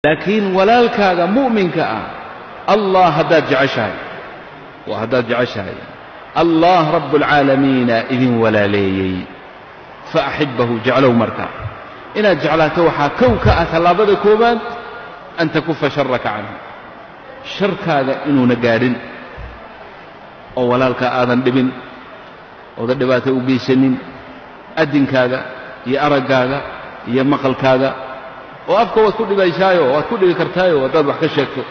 لكن walaalkaaga mu'minka ah Allah hadaad jeceshahay wa hadaad jeceshahay Allah rabbul alamin idin walaaleeyay fa ahibbahu ja'alu marka ina jeclaato waxa kowka ah talaabada koobaad an takuffa sharraka anhu sharkaaga inuu nagaarin oo walaalka aadan dhibin oo dhibaato u geysanin adinkaaga iyo aragaaga iyo maqalkaaga oo afka waad ku dhibayshaayo waad ku dhigi kartaayo hadaad wax ka sheegto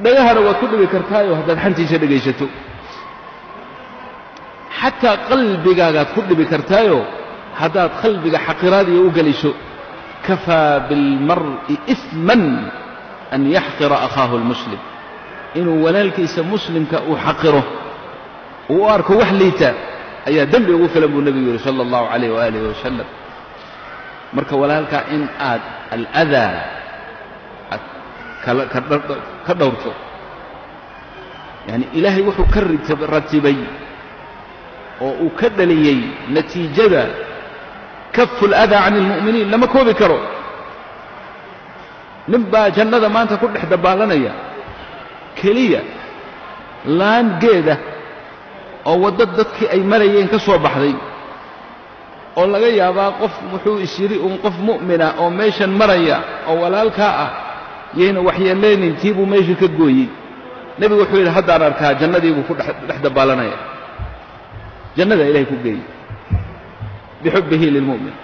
dhagahana waad ku dhigi kartaayo hadaad xantiisa dhageysato xataa qalbigaaga ku dhibi kartaayo hadaad qalbiga xaqiraadiyo u galiso kafaa bil mar'i isman an yahqira akhahu al muslim inuu walaalkiisa muslimka uu xaqiro uu arko wax liita ayaa dambi ugu filan buu nabigu yiri sallallahu alayhi wa alihi wa sallam marka walaalka in aad al-adha ka dhowrto yani ilaahay wuxuu ka ratibay oo uu ka dhaliyay natiijada kafu al-adha 'an al-mu'minin lama koobi karo nimba jannada maanta ku dhex dabaalanaya kaliya laan geeda oo wada dadkii ay marayeen ka soo baxday oo laga yaabaa qof wuxuu isiri qof mu'mina oo meeshan maraya oo walaalka ah yeena waxyeeleenin tiibu meesha ka gooyay nabigu wuxuu yiri haddaan arkaa jannadii buu ku dhex dabaalanaya jannada ilaahay ku geeyay bixubbihi lil mu'min